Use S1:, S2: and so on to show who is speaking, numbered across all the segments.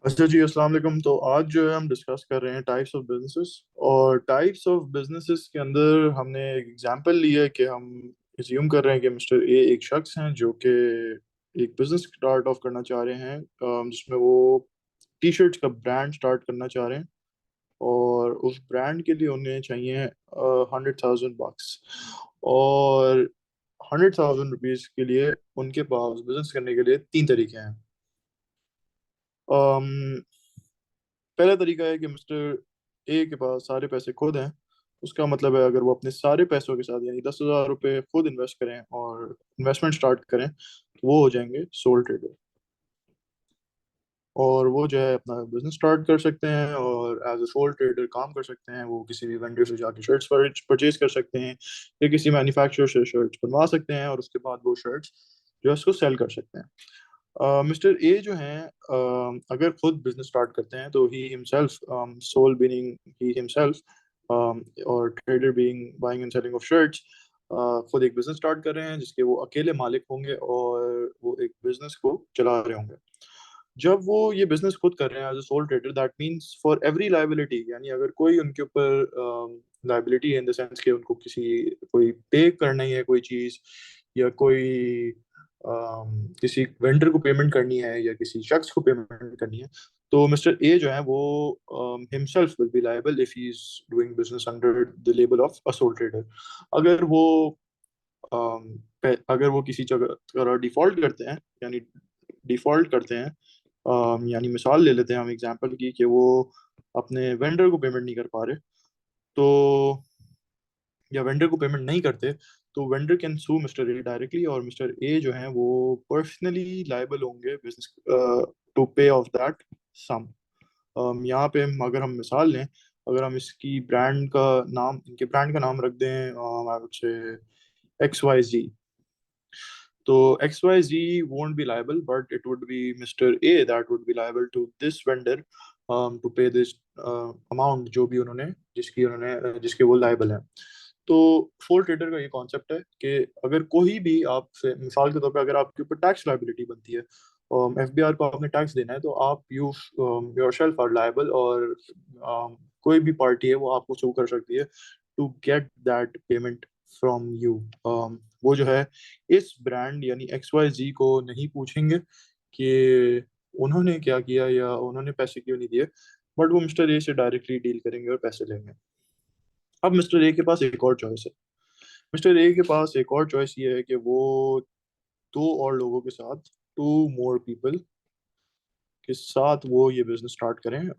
S1: अच्छा जी, अस्सलाम वालेकुम। तो आज जो है हम डिस्कस कर रहे हैं टाइप्स ऑफ बिजनेसेस। और टाइप्स ऑफ बिजनेसेस के अंदर हमने एक एग्जांपल लिया है कि हम एज्यूम कर रहे हैं कि मिस्टर ए एक शख्स हैं जो कि एक बिजनेस स्टार्ट ऑफ करना चाह रहे हैं, जिसमें वो टी शर्ट्स का ब्रांड स्टार्ट करना चाह रहे हैं। और उस ब्रांड के लिए उन्हें चाहिए 100,000 बक्स। और 100,000 रुपीज के लिए उनके पास बिजनेस करने के लिए तीन तरीके हैं। पहला तरीका है कि मिस्टर ए के पास सारे पैसे खुद हैं। उसका मतलब है अगर वो अपने सारे पैसों के साथ यानी 10,000 रुपये खुद इन्वेस्ट करें और इन्वेस्टमेंट स्टार्ट करें तो वो हो जाएंगे सोल ट्रेडर। और वो जो है अपना बिजनेस स्टार्ट कर सकते हैं और एज ए सोल ट्रेडर काम कर सकते हैं। वो किसी भी वेंडर से जाके शर्ट्स परचेज कर सकते हैं या किसी मैन्युफैक्चरर से शर्ट्स बनवा सकते हैं और उसके बाद वो शर्ट्स जो है उसको सेल कर सकते हैं। मिस्टर ए जो हैं, अगर खुद बिजनेस स्टार्ट करते हैं तो he himself, sole being he himself, और trader being buying and selling of shirts, खुद एक बिजनेस स्टार्ट कर रहे हैं जिसके वो अकेले मालिक होंगे और वो एक बिजनेस को चला रहे होंगे। जब वो ये बिजनेस खुद कर रहे हैं as a sole trader, that means for every liability, यानी अगर कोई उनके ऊपर लाइबिलिटी है इन द सेंस कि उनको कोई पे करना ही है कोई चीज, या कोई किसी वेंडर को पेमेंट करनी है या किसी शख्स को पेमेंट करनी है, तो मिस्टर ए जो है वो himself will be liable if he is doing business under the label of a sole trader. अगर वो अगर वो किसी जगह डिफॉल्ट करते हैं, यानी डिफॉल्ट करते हैं, यानी मिसाल ले लेते हैं हम एग्जांपल की कि वो अपने वेंडर को पेमेंट नहीं कर पा रहे, तो या वेंडर को पेमेंट नहीं करते, तो vendor can sue mister A directly और मिस्टर ए जो हैं वो पर्सनली लायबल होंगे business to pay off that sum. यहाँ पे अगर हम मिसाल लें, अगर हम इसकी ब्रांड का नाम इनके ब्रांड का नाम रख दें, आई वुड से XYZ, तो XYZ won't be liable, but it would be Mr. A that would be liable to this vendor to pay this amount जो भी उन्होंने जिसके वो लायबल हैं। तो फोल ट्रेडर का ये कॉन्सेप्ट है कि अगर कोई भी आपसे मिसाल के तौर पे अगर आपके ऊपर टैक्स लाइबिलिटी बनती है, FBR को आपने टैक्स देना है, तो आप योर सेल्फ आर लायबल, और कोई भी पार्टी है वो आपको सू कर सकती है to get that payment from you. वो जो है इस ब्रांड यानी XYZ को नहीं पूछेंगे कि उन्होंने क्या किया या उन्होंने पैसे क्यों नहीं दिए, बट वो मिस्टर ए से डायरेक्टली डील करेंगे और पैसे लेंगे। अब मिस्टर ए के पास एक और चॉइस है। मिस्टर ए के पास एक और चॉइस ये है कि वो दो और लोगों के साथ, टू मोर पीपल के साथ वो ये बिजनेस स्टार्ट करें।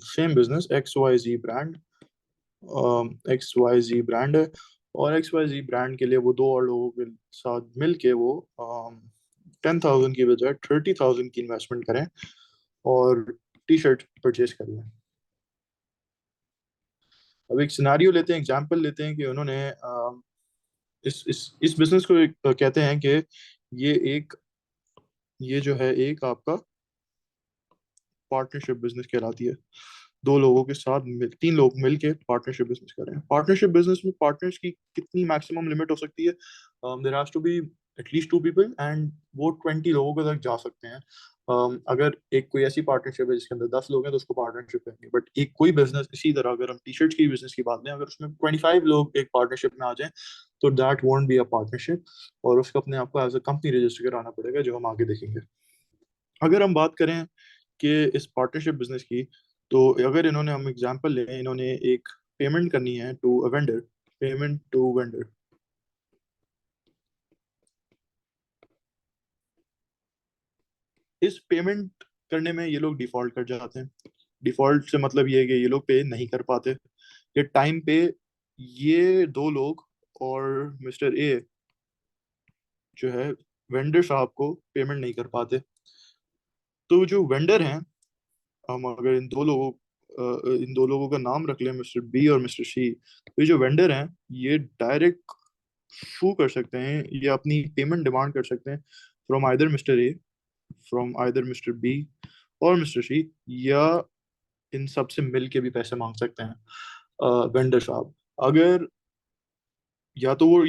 S1: सेम बिजनेस एक्स वाई जी ब्रांड है, और XYZ ब्रांड के लिए वो दो और लोगों के साथ मिल के वो 10,000 की बजाय 30,000 की इन्वेस्टमेंट करें और टी शर्ट परचेज कर लें। अब एक सिनारियो लेते हैं, एग्जांपल लेते हैं कि उन्होंने इस बिजनेस को कहते हैं कि ये एक ये जो है एक आपका पार्टनरशिप बिजनेस कहलाती है। दो लोगों के साथ तीन लोग मिलके पार्टनरशिप बिजनेस कर रहे हैं। पार्टनरशिप बिजनेस में पार्टनर्स की कितनी मैक्सिमम लिमिट हो सकती है? There has to be at least two people, and वो 20 लोगों तक जा सकते हैं। अगर एक कोई ऐसी पार्टनरशिप है जिसके अंदर 10 लोग हैं तो उसको पार्टनरशिप कहेंगे, बट एक कोई बिजनेस इसी तरह अगर हम टी शर्ट की बिजनेस की बात लें, अगर उसमें 25 लोग एक पार्टनरशिप में आ जाएं तो that won't be a partnership, और उसको अपने आप को एज अ कंपनी रजिस्टर कराना पड़ेगा, जो हम आगे देखेंगे। अगर हम बात करें कि इस पार्टनरशिप बिजनेस की, तो अगर इन्होंने हम एग्जांपल लें, इन्होंने एक पेमेंट करनी है to a vendor, payment to vendor. इस पेमेंट करने में ये लोग डिफॉल्ट कर जाते हैं। डिफॉल्ट से मतलब ये है कि ये लोग पे नहीं कर पाते, ये टाइम पे ये दो लोग और मिस्टर ए जो है वेंडर साहब को पेमेंट नहीं कर पाते। तो जो वेंडर हैं, हम अगर इन दो लोगों का नाम रख लें, मिस्टर बी और मिस्टर सी, तो ये जो वेंडर हैं ये डायरेक्ट शू कर सकते हैं, ये अपनी पेमेंट डिमांड कर सकते हैं from either mister A, from either mister B और मिस्टर सी, या इन सब से मिल के भी पैसे मांग सकते हैं वेंडर साहब। अगर या तो वो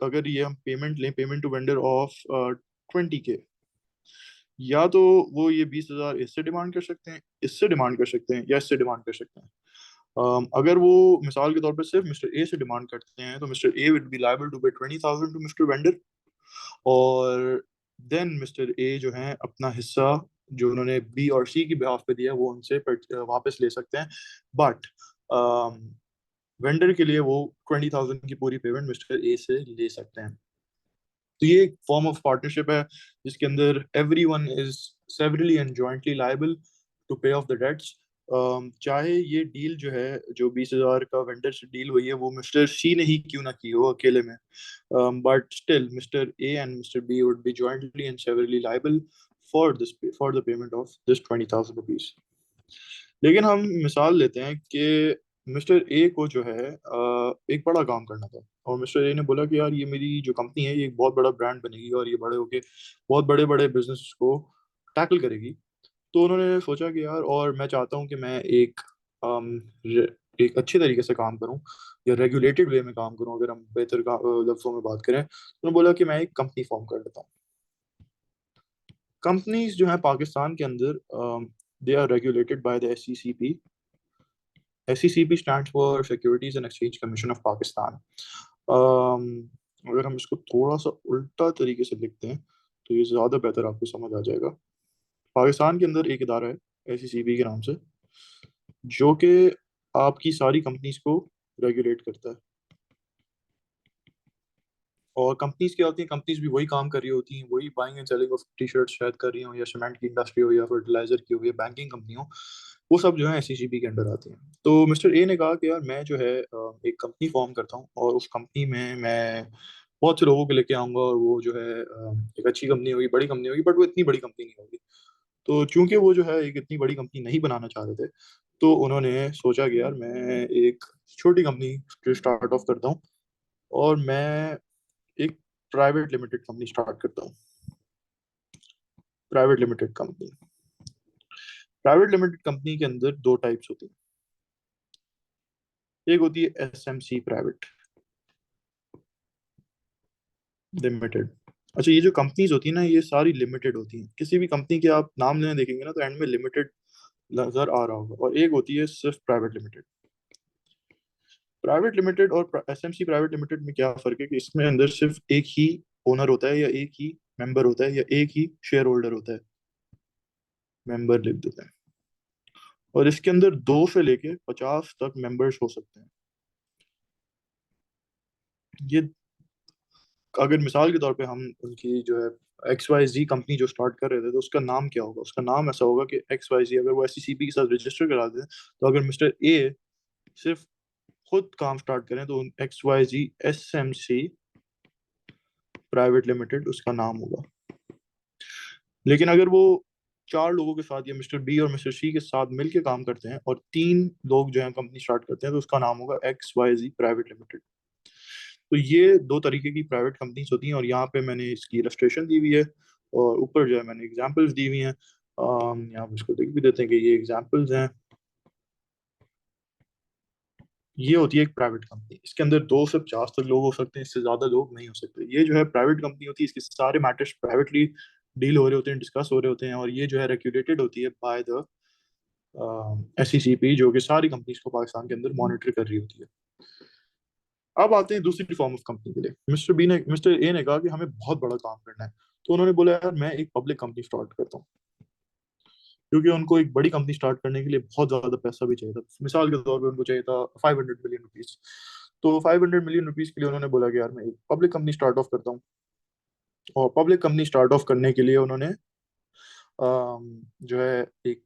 S1: अगर ये हम पेमेंट लें, payment to vendor of 20K, या तो वो ये 20,000 इससे डिमांड कर सकते हैं, इससे डिमांड कर सकते हैं, या इससे डिमांड कर सकते हैं। अगर वो मिसाल के तौर पर सिर्फ मिस्टर ए से डिमांड करते हैं तो mister A will be liable to pay 20,000 to mister vendor, और देन मिस्टर ए जो है अपना हिस्सा जो उन्होंने बी और सी की बिहाफ पे दिया वो उनसे वापस ले सकते हैं। बट वेंडर के लिए वो 20,000 की पूरी पेमेंट मिस्टर ए से ले सकते हैं। तो ये एक फॉर्म ऑफ पार्टनरशिप है जिसके अंदर every one is severally and jointly liable to pay off the debts. चाहे ये डील जो है, जो 20,000 का वेंडर से डील हुई है, वो मिस्टर सी ने ही क्यों ना की हो अकेले में, but still Mr. A and Mr. B would be jointly and severally liable for the payment of this 20,000 rupees। लेकिन हम मिसाल लेते हैं कि मिस्टर ए को जो है एक बड़ा काम करना था, और मिस्टर ए ने बोला कि यार ये मेरी जो कंपनी है ये एक बहुत बड़ा ब्रांड बनेगी और ये बड़े होके बहुत बड़े बड़े बिजनेस को टैकल करेगी। तो उन्होंने सोचा कि यार, और मैं चाहता हूँ कि मैं एक अच्छे तरीके से काम करूँ या रेगुलेटेड वे में काम करूँ, अगर हम बेहतर लफ्ज़ों में बात करें, तो उन्होंने बोला कि मैं एक कंपनी फॉर्म कर लेता हूँ। कंपनीज जो है पाकिस्तान के अंदर they are regulated by the SECP। SECP stands for securities and exchange commission of Pakistan. अगर हम इसको थोड़ा सा उल्टा तरीके से लिखते हैं तो ये ज़्यादा बेहतर आपको समझ आ जाएगा। पाकिस्तान के अंदर एक इदारा है SECP के नाम से, जो कि आपकी सारी कंपनीज को रेगुलेट करता है। और कंपनीज क्या होती हैं, कंपनीज भी वही काम कर रही होती हैं, वही buying and selling of T shirt शायद कर रही हो, या सीमेंट की इंडस्ट्री हो, या फर्टिलाइजर की हो, या बैंकिंग कंपनी हो, वो सब जो है SECP के अंडर आती हैं। तो मिस्टर ए ने कहा कि यार मैं जो है एक कंपनी फॉर्म करता हूँ, और उस कंपनी में मैं बहुत से लोगों को लेके आऊंगा, और वो जो है एक अच्छी कंपनी होगी, बड़ी कंपनी होगी, बट वो इतनी बड़ी कंपनी नहीं होगी। तो चूंकि वो जो है एक इतनी बड़ी कंपनी नहीं बनाना चाह रहे थे, तो उन्होंने सोचा कि यार मैं एक छोटी कंपनी स्टार्ट ऑफ करता हूँ, और मैं एक प्राइवेट लिमिटेड कंपनी स्टार्ट करता हूँ। Private limited company, private limited company के अंदर दो टाइप्स होती हैं। एक होती है SMC प्राइवेट लिमिटेड। अच्छा, ये जो कंपनीज होती है ना, ये सारी लिमिटेड होती हैं। किसी भी कंपनी के आप नाम लेने देखेंगे ना, तो एंड में लिमिटेड नजर आ रहा होगा। और एक होती है सिर्फ प्राइवेट लिमिटेड। प्राइवेट लिमिटेड और SMC प्राइवेट लिमिटेड में क्या फर्क है कि इसमें अंदर सिर्फ एक ही ओनर होता है, या एक ही मेंबर होता है, या एक ही शेयर होल्डर होता है। मेंबर लिख देते हैं। और इसके अंदर 2 से लेके 50 तक मेंबर्स हो सकते हैं। ये, अगर मिसाल के तौर पे हम उनकी जो है XYZ कंपनी जो स्टार्ट कर रहे थे, तो उसका नाम क्या होगा? उसका नाम ऐसा होगा कि XYZ, अगर वो SECP के साथ रजिस्टर करा दें, तो अगर मिस्टर ए सिर्फ खुद काम स्टार्ट करें, तो XYZ SMC प्राइवेट लिमिटेड उसका नाम होगा। लेकिन अगर वो 4 लोगों के साथ, या मिस्टर बी और मिस्टर सी के साथ मिलके काम करते हैं, और 3 लोग जो है कंपनी स्टार्ट करते हैं, तो उसका नाम होगा XYZ प्राइवेट लिमिटेड। तो ये दो तरीके की प्राइवेट कंपनीज होती हैं, और यहाँ पे मैंने इसकी इलस्ट्रेशन दी हुई है, और ऊपर जो है मैंने एग्जांपल्स दी हुई हैं। यहाँ पे इसको देख भी देते हैं कि ये एग्जांपल्स हैं। ये होती है एक प्राइवेट कंपनी, इसके अंदर 2 से 50 तक लोग हो सकते हैं, इससे ज्यादा लोग नहीं हो सकते। ये जो है प्राइवेट कंपनी होती है, इसके सारे मैटर्स प्राइवेटली डील हो रहे होते हैं, डिस्कस हो रहे होते हैं, और ये जो है रेगुलेटेड होती है बाय द SECP, जो कि सारी कंपनीज को पाकिस्तान के अंदर मॉनिटर कर रही होती है। अब आते हैं दूसरी फॉर्म ऑफ कंपनी के लिए। मिस्टर ए ने कहा कि हमें बहुत बड़ा काम करना है, तो उन्होंने बोला यार मैं एक पब्लिक कंपनी स्टार्ट करता हूँ, क्योंकि उनको एक बड़ी कंपनी स्टार्ट करने के लिए बहुत ज्यादा पैसा भी चाहिए था। मिसाल के तौर पे उनको चाहिए था 500 मिलियन रुपीज। तो 500 मिलियन रुपीज के लिए उन्होंने बोला कि यार मैं एक पब्लिक कंपनी स्टार्ट ऑफ करता हूँ। और पब्लिक कंपनी स्टार्ट ऑफ करने के लिए उन्होंने जो है एक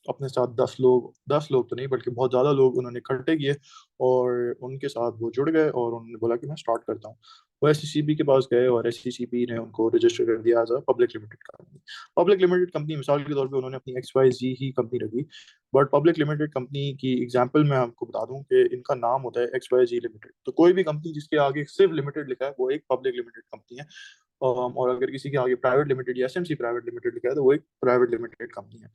S1: अपने साथ 10 लोग तो नहीं बल्कि बहुत ज़्यादा लोग उन्होंने इकट्ठे किए, और उनके साथ वो जुड़ गए, और उन्होंने बोला कि मैं स्टार्ट करता हूँ। वो SECP के पास गए, और SECP ने उनको रजिस्टर कर दिया as a public limited company. Public limited company मिसाल के तौर पे उन्होंने अपनी XYZ ही कंपनी रखी, बट पब्लिक लिमिटेड कंपनी की एग्जांपल मैं आपको बता दूं कि इनका नाम होता है XYZ लिमिटेड। तो कोई भी कंपनी जिसके आगे सिर्फ लिमिटेड लिखा है, वो एक पब्लिक लिमिटेड कंपनी है। और अगर किसी के आगे प्राइवेट लिमिटेड या SMC प्राइवेट लिमिटेड लिखा है, तो वो एक प्राइवेट लिमिटेड कंपनी है।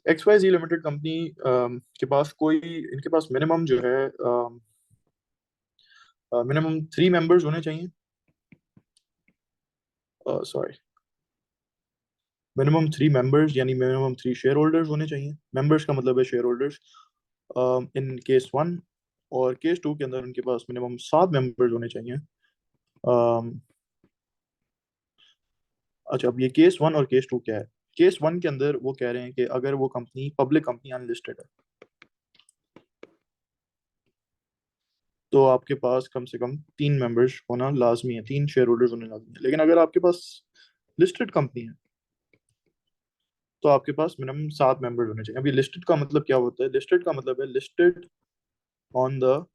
S1: XYZ लिमिटेड कंपनी के पास कोई, इनके पास मिनिमम जो है मिनिमम 3 मेंबर्स होने चाहिए। सॉरी, मिनिमम 3 मेंबर्स यानी मिनिमम 3 शेयर होल्डर्स होने चाहिए। मेंबर्स का मतलब है शेयर होल्डर्स इन केस 1। और केस 2 के अंदर उनके पास मिनिमम 7 मेंबर्स होने चाहिए। um, अच्छा, अब ये केस 1 और केस 2 क्या है? केस 1 के अंदर वो कह रहे हैं कि अगर वो कंपनी पब्लिक कंपनी अनलिस्टेड है तो आपके पास कम से कम 3 मेंबर्स होना लाजमी है, 3 शेयर होल्डर्स होने लाजमी है। लेकिन अगर आपके पास लिस्टेड कंपनी है तो आपके पास मिनिमम 7 मेंबर्स होने चाहिए। अभी लिस्टेड का मतलब क्या होता है? लिस्टेड का मतलब है listed on the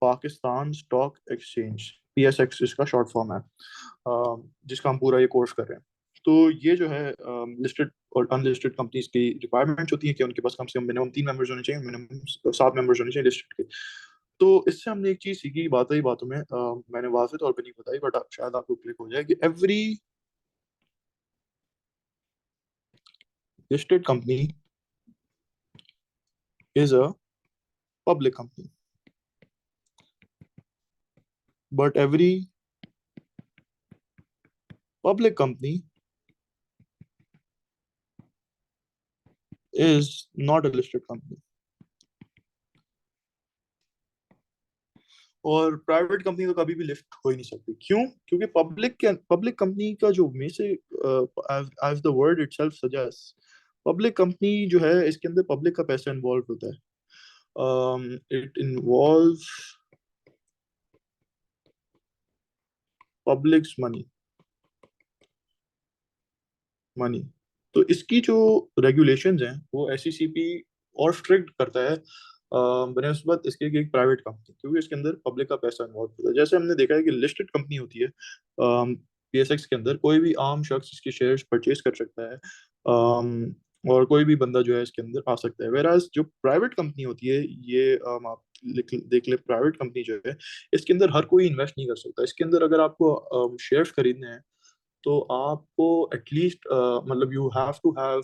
S1: Pakistan stock exchange, PSX इसका शॉर्ट फॉर्म है, जिसका हम पूरा ये कोर्स कर रहे हैं। तो ये जो है लिस्टेड और अनलिस्टेड कंपनीज की रिक्वायरमेंट्स होती है कि उनके पास कम से कम मिनिमम 3 मेंबर्स होने चाहिए, मिनिमम 7 मेंबर्स होने चाहिए लिस्टेड के। तो इससे हमने एक चीज सीखी, बातों ही बातों में, मैंने वाज़ेह तौर पे नहीं बताई बट शायद आपको क्लिक हो जाए, कि every listed company is a public company, but every public company is not a listed company. और प्राइवेट कंपनी तो कभी भी लिफ्ट हो ही नहीं सकती। क्यों? क्योंकि पब्लिक कंपनी का जो में से, as the word itself suggest, public company जो है इसके अंदर पब्लिक का पैसा इन्वॉल्व होता है। It involve publics money money. तो इसकी जो रेगुलेशंस हैं वो SECP और स्ट्रिक्ट करता है बनस्बत इसके कि एक प्राइवेट कंपनी, क्योंकि इसके अंदर पब्लिक का पैसा इन्वॉल्व होता है। जैसे हमने देखा है कि लिस्टेड कंपनी होती है, PSX के अंदर कोई भी आम शख्स इसके शेयर्स परचेज कर सकता है, और कोई भी बंदा जो है इसके अंदर आ सकता है। वेराज जो प्राइवेट कंपनी होती है, ये आप देख ले, प्राइवेट कंपनी जो है इसके अंदर हर कोई इन्वेस्ट नहीं कर सकता। इसके अंदर अगर आपको शेयर्स खरीदने हैं तो आपको एटलीस्ट, मतलब यू हैव टू हैव,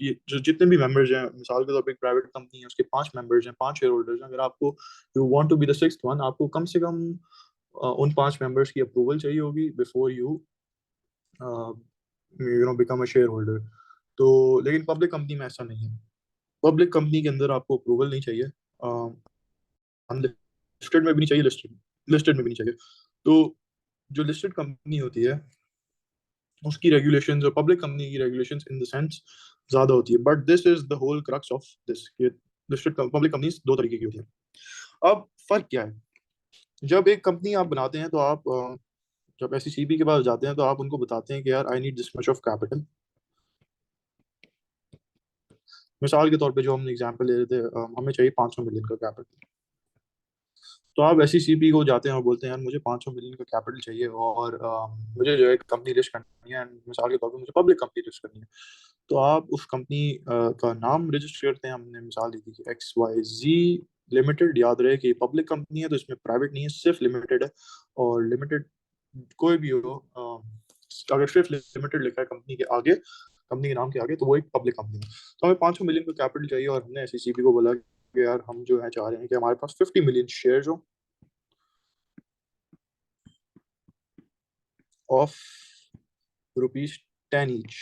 S1: ये जो जितने भी मेंबर्स हैं, मिसाल के तौर पे एक प्राइवेट कंपनी है उसके 5 मेंबर्स हैं, 5 शेयर होल्डर्स हैं, अगर आपको you want to be the sixth one, आपको कम से कम उन 5 मेंबर्स की अप्रूवल चाहिए होगी before you become a share holder. तो लेकिन पब्लिक कंपनी में ऐसा नहीं है। पब्लिक कंपनी के अंदर आपको अप्रूवल नहीं चाहिए, अनलिस्टेड में भी नहीं चाहिए, लिस्टेड लिस्टेड में भी नहीं चाहिए। तो जो लिस्टेड कंपनी होती है उसकी रेगुलेशंस और पब्लिक कंपनी की रेगुलेशंस इन द सेंस ज्यादा होती है। But this is the whole crux of this, listed public companies दो तरीके की होती है। अब फर्क क्या है? जब एक कंपनी आप बनाते हैं तो आप, जब SECP के पास जाते हैं तो आप उनको बताते हैं कि यार I need this much of capital. मिसाल के तौर पे जो हमने एग्जांपल ले रहे थे, हमें चाहिए 500 मिलियन का कैपिटल। तो आप SECP को जाते हैं और बोलते हैं यार मुझे 500 मिलियन का कैपिटल चाहिए, और मुझे जो है कंपनी लिस्ट करनी है, and मिसाल के तौर पे मुझे पब्लिक कंपनी लिस्ट करनी है। तो आप उस कंपनी का नाम रजिस्टर करते हैं। हमने मिसाल दी थी कि XYZ लिमिटेड। याद रहे कि पब्लिक कंपनी है तो इसमें प्राइवेट नहीं है, सिर्फ लिमिटेड है। और लिमिटेड कोई भी हो, अगर सिर्फ लिमिटेड लिखा है कंपनी के आगे, कंपनी के नाम के आगे, तो वो एक पब्लिक कंपनी है। तो हमें 500 मिलियन का कैपिटल चाहिए, और हमने SECP को बोला कि यार हम जो है चाह रहे हैं कि हमारे पास 50 मिलियन शेयर हो ऑफ ₹10 ईच।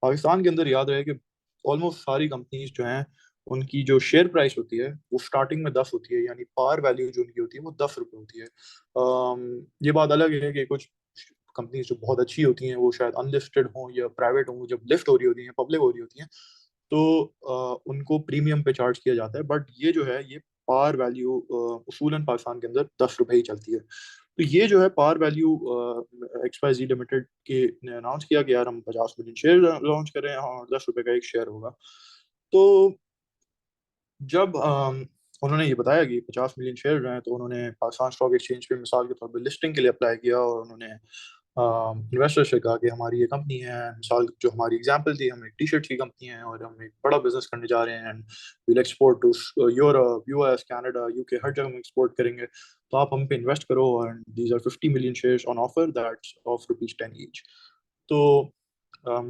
S1: पाकिस्तान के अंदर याद रहे कि ऑलमोस्ट सारी कंपनीज जो हैं उनकी जो शेयर प्राइस होती है वो स्टार्टिंग में 10 होती है, यानी पार वैल्यू जो उनकी होती है वो ₹10 होती है। ये बात अलग है कि कुछ कंपनीज जो बहुत अच्छी होती हैं वो शायद अनलिस्टेड हों या प्राइवेट हों, जब लिस्ट हो रही होती हैं, पब्लिक हो रही होती हैं, तो उनको प्रीमियम पे चार्ज किया जाता है। बट ये जो है ये पार वैल्यू उसूलन पाकिस्तान के अंदर ₹10 ही चलती है। तो ये जो है पार वैल्यू, XYZ लिमिटेड के ने अनाउंस किया कि यार हम 50 मिलियन शेयर लॉन्च कर रहे हैं और ₹10 का एक शेयर होगा। तो जब उन्होंने ये बताया कि 50 मिलियन शेयर हैं, तो उन्होंने पाकिस्तान स्टॉक एक्सचेंज पे मिसाल के तौर पे लिस्टिंग के लिए अप्लाई किया, और उन्होंने इन्वेस्टर से कहा कि हमारी ये कंपनी है। मिसाल जो हमारी एग्जांपल थी, हम एक टी-शर्ट की कंपनी है और हम एक बड़ा बिजनेस करने जा रहे हैं, and will export to Europe, US, Canada, UK, हर जगह हम एक्सपोर्ट करेंगे। तो आप हम पे इन्वेस्ट करो, and these are 50 million shares on offer that's of ₹10 each. तो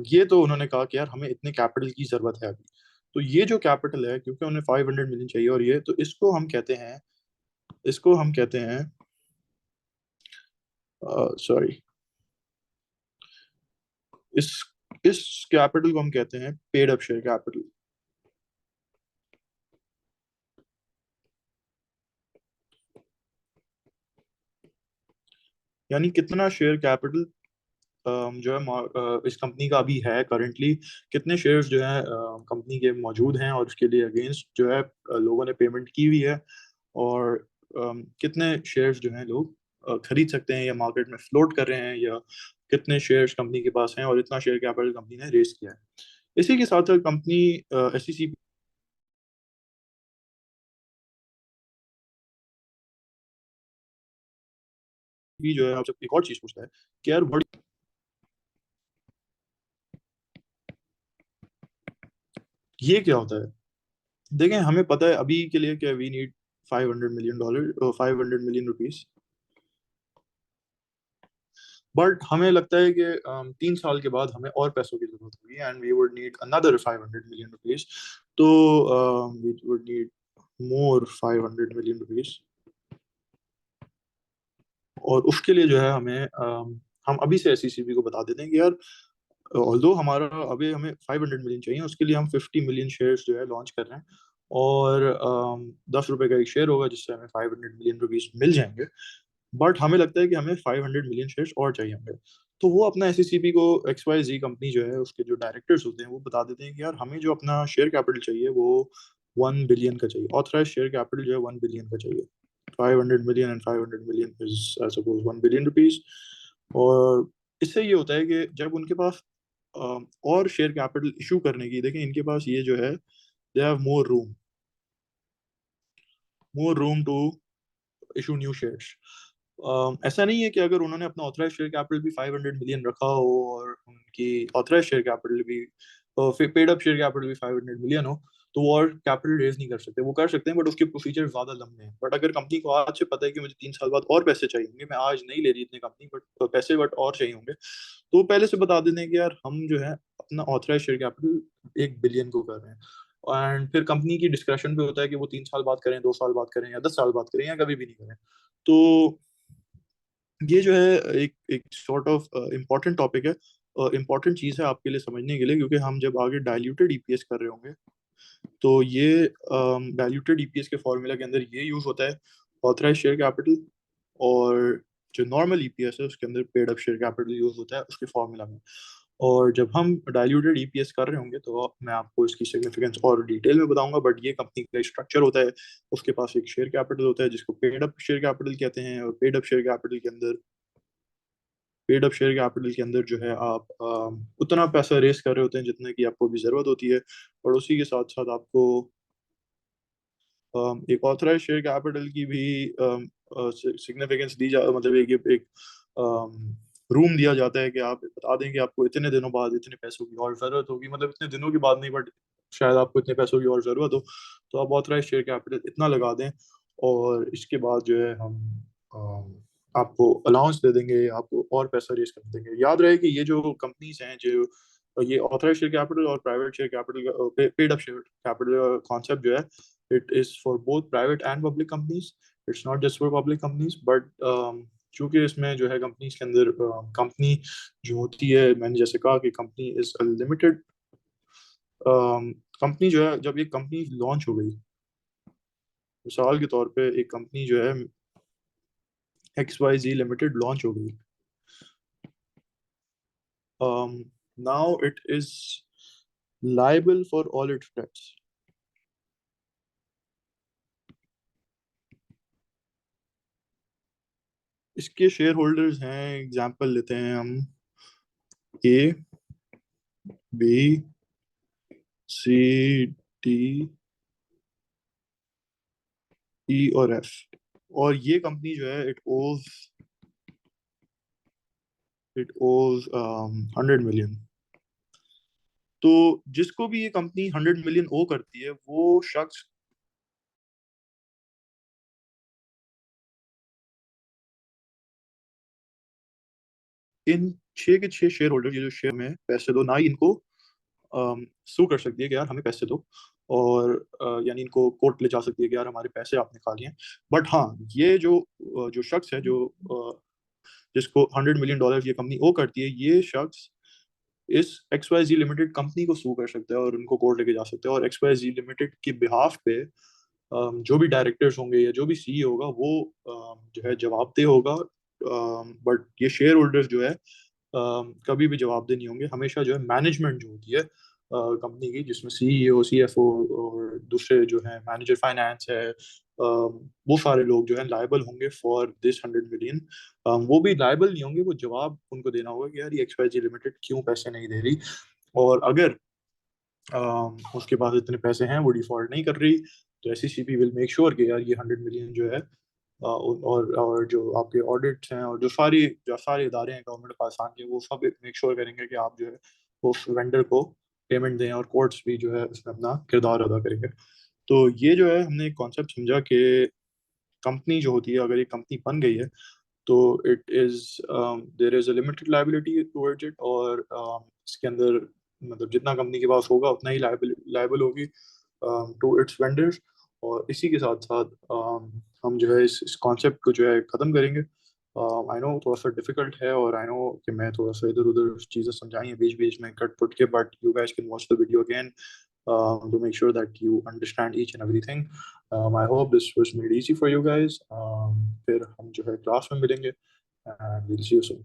S1: ये तो उन्होंने कहा कि यार हमें इतने कैपिटल की जरूरत है अभी। तो ये जो कैपिटल है, क्योंकि उन्हें 500 मिलियन चाहिए, और ये तो इसको हम कहते हैं, सॉरी, इस इस कैपिटल को हम कहते हैं पेड अप शेयर कैपिटल। यानी कितना शेयर कैपिटल जो है इस कंपनी का अभी है करंटली, कितने शेयर्स जो है कंपनी के मौजूद हैं और उसके लिए अगेंस्ट जो है लोगों ने पेमेंट की हुई है, और कितने शेयर्स जो हैं लोग खरीद सकते हैं या मार्केट में फ्लोट कर रहे हैं, या कितने शेयर्स कंपनी के पास हैं और इतना शेयर कैपिटल कंपनी ने रेस किया है। इसी के साथ साथ कंपनी एसईसी भी जो है आपसे एक और चीज पूछता है कि यार व्हाट, ये क्या होता है। देखें, हमें पता है अभी के लिए कि we need $500 million, $500 million। But हमें लगता है कि 3 साल के बाद हमें और पैसों की जरूरत होगी, and we would need another $500 million। तो we would need more $500 million। और उसके लिए जो है हमें हम अभी से एसईसीबी को बता देते हैं कि यार ऑल्दो हमारा अभी हमें 500 मिलियन चाहिए, उसके लिए हम 50 मिलियन शेयर्स जो है लॉन्च कर रहे हैं। और ₹10 का एक शेयर होगा जिससे हमें $500 million मिल जाएंगे। बट हमें लगता है कि हमें 500 मिलियन शेयर्स और चाहिए होंगे। तो वो अपना एसईसीपी को XYZ कंपनी जो है उसके जो डायरेक्टर्स होते हैं वो बता देते हैं कि यार हमें जो अपना शेयर कैपिटल चाहिए वो 1 बिलियन का चाहिए, ऑथराइज शेयर कैपिटल जो है 1 बिलियन का चाहिए। 500 million and 500 million is I suppose ₹1 billion. और इससे ये होता है कि जब उनके पास और शेयर कैपिटल इशू करने की, देखें इनके पास ये जो है they have more room to issue new shares. ऐसा नहीं है कि अगर उन्होंने अपना ऑथराइज शेयर कैपिटल भी 500 मिलियन रखा हो और उनकी ऑथराइज शेयर कैपिटल भी, पेड अप शेयर कैपिटल भी 500 मिलियन हो, तो वो और कैपिटल रेज नहीं कर सकते। वो कर सकते हैं बट उसके प्रोसीजर ज्यादा लंबे हैं। बट अगर कंपनी को आज से पता है कि मुझे 3 साल बाद और पैसे चाहिए होंगे, मैं आज नहीं ले रही इतनी कंपनी बट पैसे बट और चाहिए होंगे, तो वो पहले से बता देते हैं कि यार हम जो है अपना ऑथराइज शेयर कैपिटल 1 बिलियन को कर रहे हैं। एंड फिर कंपनी की डिस्क्रिप्शन पे होता है कि वो 3 साल बाद करें, 2 साल बाद करें, या 10 साल बाद करें, या कभी भी नहीं करें। तो ये जो है एक एक सॉर्ट ऑफ इम्पोर्टेंट टॉपिक है, इम्पोर्टेंट चीज़ है आपके लिए समझने के लिए, क्योंकि हम जब आगे डाइल्यूटेड ईपीएस कर रहे होंगे तो ये डाइल्यूटेड ईपीएस के फॉर्मूला के अंदर ये यूज होता है, ऑथराइज शेयर कैपिटल। और जो नॉर्मल ईपीएस है उसके अंदर paid up share capital use होता है उसके फॉर्मूला में। और जब हम डाइल्यूटेड ईपीएस कर रहे होंगे तो मैं आपको इसकी सिग्निफिकेंस और डिटेल में बताऊंगा। बट ये कंपनी का स्ट्रक्चर होता है, उसके पास एक शेयर कैपिटल होता है जिसको पेड अप शेयर कैपिटल कहते हैं। और पेड अप शेयर कैपिटल के अंदर जो है आप उतना पैसा रेस कर रहे होते हैं जितने की आपको भी जरूरत होती है। और उसी के साथ साथ आपको एक ऑथराइज शेयर कैपिटल की भी सिग्निफिकेंस दी जा, मतलब एक रूम दिया जाता है कि आप बता दें कि आपको इतने दिनों बाद इतने पैसों की और जरूरत होगी, मतलब इतने दिनों के बाद नहीं बट शायद आपको इतने पैसों की और जरूरत हो, तो आप ऑथराइज शेयर कैपिटल इतना लगा दें। और इसके बाद जो है हम आपको अलाउंस दे देंगे, आपको और पैसा रेस कर देंगे। याद रहे कि ये जो कंपनीज हैं, जो ये ऑथराइज शेयर कैपिटल और private share capital, paid up share capital concept जो है, it is for both private and public companies। it's not just for public companies but चूंकि इसमें जो है कंपनीज के अंदर कंपनी जो होती है, मैंने जैसे कहा कि कंपनी इज लिमिटेड। कंपनी जो है जब ये कंपनी लॉन्च हो गई, मिसाल के तौर पे एक कंपनी जो है XYZ लिमिटेड लॉन्च हो गई, now it is liable for all its debts। इसके शेयर होल्डर्स हैं, एग्जांपल लेते हैं हम, ए, बी, सी, डी, ई और एफ। और ये कंपनी जो है इट ओज 100 मिलियन। तो जिसको भी ये कंपनी 100 मिलियन ओ करती है वो शख्स इन 6 के 6 शेयर होल्डर, ये जो शेयर में पैसे दो ना ही इनको सू कर सकती है कि यार हमें पैसे दो, और यानी इनको कोर्ट ले जा सकती है कि यार हमारे पैसे आपने खा लिए। बट हाँ, ये जो शख्स है जो जिसको $100 मिलियन ये कंपनी ओ करती है, ये शख्स इस XYZ लिमिटेड कंपनी को सू कर सकता है और उनको कोर्ट लेके जा सकता है, और XYZ लिमिटेड के बिहाफ पे जो भी डायरेक्टर्स होंगे या जो भी सीईओ होगा वो जो है जवाबदेह होगा। बट ये शेयर होल्डर्स जो है कभी भी जवाबदेह नहीं होंगे। हमेशा जो है मैनेजमेंट जो होती है कंपनी की, जिसमें सीईओ, सीएफओ और दूसरे जो है मैनेजर फाइनेंस है, वो सारे लोग जो है लायबल होंगे फॉर दिस 100 मिलियन। वो भी लायबल नहीं होंगे, वो जवाब उनको देना होगा कि यार ये XYZ लिमिटेड क्यों पैसे नहीं दे रही। और अगर उसके पास इतने पैसे हैं, वो डिफॉल्ट नहीं कर रही, तो एससीसीपी विल मेक श्योर कि यार ये 100 मिलियन जो है और जो आपके ऑडिट्स हैं और जो सारे इदारे हैं गवर्नमेंट पाकिस्तान के, वो सब मेक श्योर करेंगे कि आप जो है उस वेंडर को पेमेंट दें, और कोर्ट्स भी जो है उसमें अपना किरदार अदा करेंगे। तो ये जो है हमने एक कॉन्सेप्ट समझा कि कंपनी जो होती है, अगर ये कंपनी बन गई है तो it is there is a limited liability towards it, और इसके अंदर मतलब जितना कंपनी के पास होगा उतना ही लायबल होगी टू इट्स वेंडर्स। और इसी के साथ साथ हम जो है इस कॉन्सेप्ट को जो है ख़त्म करेंगे। आई नो थोड़ा सा डिफिकल्ट है, और आई नो कि मैं थोड़ा सा इधर उधर चीज़ें समझाई हैं बीच बीच में कट पुट के, but you guys can watch the video again to make sure that you understand each and everything. I hope this was made easy for you guys. फिर हम जो है क्लास में मिलेंगे, and we'll see you soon.